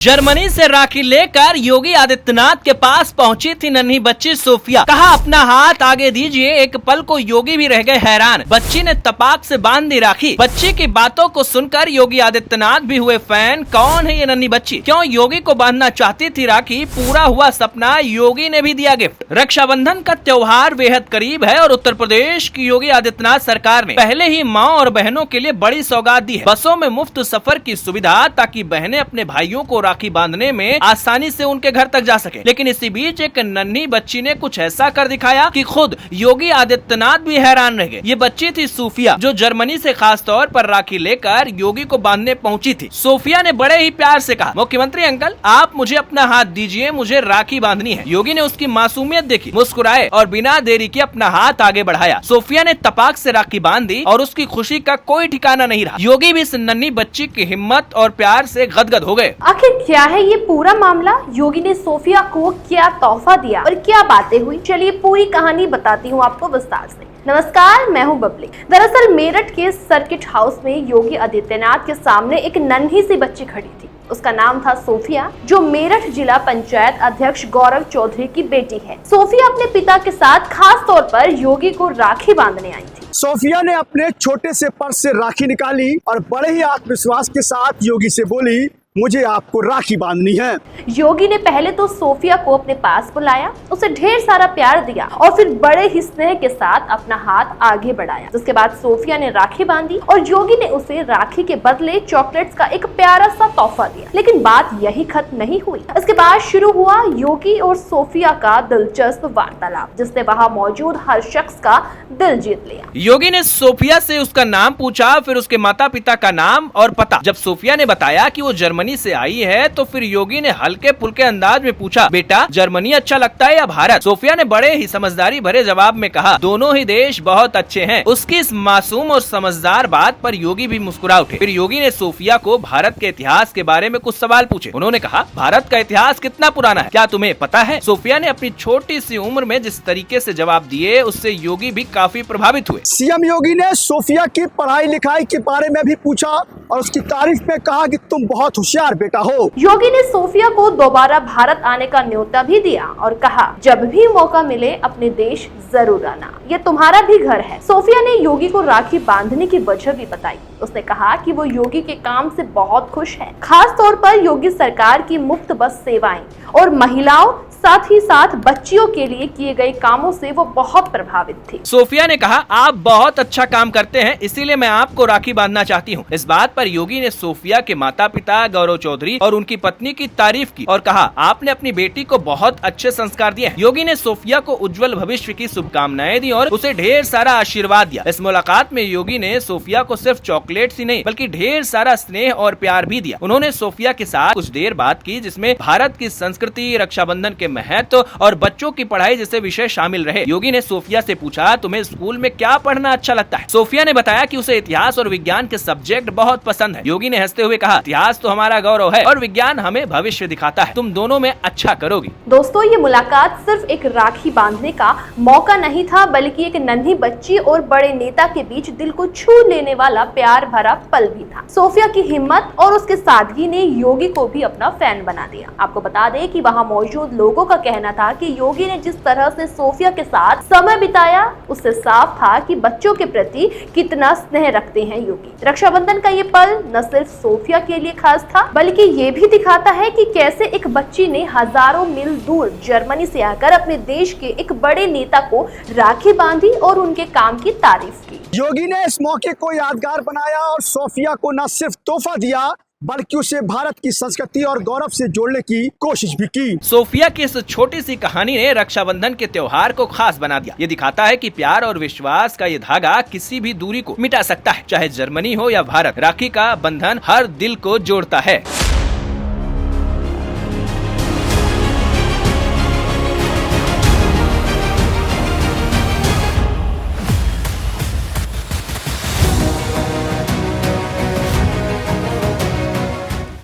Germany से राखी लेकर योगी आदित्यनाथ के पास पहुंची थी नन्ही बच्ची सोफिया। कहा अपना हाथ आगे दीजिए। एक पल को योगी भी रह गए हैरान। बच्ची ने तपाक से बांध दी राखी। बच्ची की बातों को सुनकर योगी आदित्यनाथ भी हुए फैन। कौन है ये नन्ही बच्ची? क्यों योगी को बांधना चाहती थी राखी? पूरा हुआ सपना, योगी ने भी दिया गिफ्ट। रक्षाबंधन का त्योहार बेहद करीब है और उत्तर प्रदेश की योगी आदित्यनाथ सरकार ने पहले ही माँ और बहनों के लिए बड़ी सौगात दी है। बसों में मुफ्त सफर की सुविधा, ताकि बहनें अपने भाइयों को राखी बांधने में आसानी से उनके घर तक जा सके। लेकिन इसी बीच एक नन्ही बच्ची ने कुछ ऐसा कर दिखाया कि खुद योगी आदित्यनाथ भी हैरान रह गए। ये बच्ची थी सोफिया, जो जर्मनी से खास तौर पर राखी लेकर योगी को बांधने पहुंची थी। सोफिया ने बड़े ही प्यार से कहा, मुख्यमंत्री अंकल आप मुझे अपना हाथ दीजिए, मुझे राखी बांधनी है। योगी ने उसकी मासूमियत देखी, मुस्कुराए और बिना देरी के अपना हाथ आगे बढ़ाया। सोफिया ने तपाक से राखी बांध दी और उसकी खुशी का कोई ठिकाना नहीं रहा। योगी भी इस नन्ही बच्ची की हिम्मत और प्यार से गदगद हो गए। आखिर क्या है ये पूरा मामला? योगी ने सोफिया को क्या तोहफा दिया और क्या बातें हुई? चलिए पूरी कहानी बताती हूँ आपको विस्तार से। नमस्कार, मैं हूँ बबली। दरअसल मेरठ के सर्किट हाउस में योगी आदित्यनाथ के सामने एक नन्ही सी बच्ची खड़ी थी। उसका नाम था सोफिया, जो मेरठ जिला पंचायत अध्यक्ष गौरव चौधरी की बेटी है। सोफिया अपने पिता के साथ खास तौर पर योगी को राखी बांधने आई थी। सोफिया ने अपने छोटे से पर्स से राखी निकाली और बड़े ही आत्मविश्वास के साथ योगी से बोली, मुझे आपको राखी बांधनी है। योगी ने पहले तो सोफिया को अपने पास बुलाया, उसे ढेर सारा प्यार दिया और फिर बड़े ही स्नेह के साथ अपना हाथ आगे बढ़ाया। जिसके बाद सोफिया ने राखी बांधी और योगी ने उसे राखी के बदले चॉकलेट्स का एक प्यारा सा तोहफा दिया। लेकिन बात यही खत्म नहीं हुई। इसके बाद शुरू हुआ योगी और सोफिया का दिलचस्प वार्तालाप, जिसने वहाँ मौजूद हर शख्स का दिल जीत लिया। योगी ने सोफिया से उसका नाम पूछा, फिर उसके माता पिता का नाम और पता। जब सोफिया ने बताया कि वो जर्मनी से आई है, तो फिर योगी ने हल्के फुल्के अंदाज में पूछा, बेटा जर्मनी अच्छा लगता है या भारत? सोफिया ने बड़े ही समझदारी भरे जवाब में कहा, दोनों ही देश बहुत अच्छे हैं। उसकी इस मासूम और समझदार बात पर योगी भी मुस्कुरा उठे। फिर योगी ने सोफिया को भारत के इतिहास के बारे में कुछ सवाल पूछे। उन्होंने कहा, भारत का इतिहास कितना पुराना है, क्या तुम्हें पता है? सोफिया ने अपनी छोटी सी उम्र में जिस तरीके से जवाब दिए, उससे योगी भी काफी प्रभावित हुए। सीएम योगी ने सोफिया की पढ़ाई लिखाई के बारे में भी पूछा और उसकी तारीफ में कहा कि तुम बहुत होशियार बेटा हो। योगी ने सोफिया को दोबारा भारत आने का न्योता भी दिया और कहा, जब भी मौका मिले अपने देश जरूर आना, ये तुम्हारा भी घर है। सोफिया ने योगी को राखी बांधने की वजह भी बताई। उसने कहा कि वो योगी के काम से बहुत खुश है, खास तौर पर योगी सरकार की मुफ्त बस सेवाएं और महिलाओं साथ ही साथ बच्चियों के लिए किए गए कामों से वो बहुत प्रभावित थी। सोफिया ने कहा, आप बहुत अच्छा काम करते हैं, इसीलिए मैं आपको राखी बांधना चाहती हूँ। इस बात पर योगी ने सोफिया के माता पिता गौरव चौधरी और उनकी पत्नी की तारीफ की और कहा, आपने अपनी बेटी को बहुत अच्छे संस्कार दिए हैं। योगी ने सोफिया को उज्जवल भविष्य की शुभकामनाएं दी और उसे ढेर सारा आशीर्वाद दिया। इस मुलाकात में योगी ने सोफिया को सिर्फ चॉकलेट्स ही नहीं, बल्कि ढेर सारा स्नेह और प्यार भी दिया। उन्होंने सोफिया के साथ कुछ देर बात की, जिसमें भारत की संस्कृति, रक्षाबंधन के महत्व और बच्चों की पढ़ाई जैसे विषय शामिल रहे। योगी ने सोफिया से पूछा, तुम्हें स्कूल में क्या पढ़ना अच्छा लगता है? सोफिया ने बताया कि उसे इतिहास और विज्ञान के सब्जेक्ट बहुत पसंद है। योगी ने हंसते हुए कहा, इतिहास तो हमारा गौरव है और विज्ञान हमें भविष्य दिखाता है, तुम दोनों में अच्छा करोगी। दोस्तों, ये मुलाकात सिर्फ एक राखी बांधने का मौका नहीं था, बल्कि एक नन्ही बच्ची और बड़े नेता के बीच दिल को छू लेने वाला प्यार भरा पल भी था। सोफिया की हिम्मत और उसके सादगी ने योगी को भी अपना फैन बना दिया। आपको बता दें कि वहाँ मौजूद लोगों का कहना था कि योगी ने जिस तरह से सोफिया के साथ समय बिताया, उससे साफ था कि बच्चों के प्रति कितना स्नेह रखते हैं योगी। रक्षाबंधन का ये पल न सिर्फ सोफिया के लिए खास था, बल्कि ये भी दिखाता है कि कैसे एक बच्ची ने हजारों मील दूर जर्मनी से आकर अपने देश के एक बड़े नेता को राखी बांधी और उनके काम की तारीफ की। योगी ने इस मौके को यादगार बनाया और सोफिया को न सिर्फ तोहफा दिया, बल्कि उसे भारत की संस्कृति और गौरव से जोड़ने की कोशिश भी की। सोफिया की इस छोटी सी कहानी ने रक्षाबंधन के त्योहार को खास बना दिया। ये दिखाता है कि प्यार और विश्वास का ये धागा किसी भी दूरी को मिटा सकता है, चाहे जर्मनी हो या भारत। राखी का बंधन हर दिल को जोड़ता है।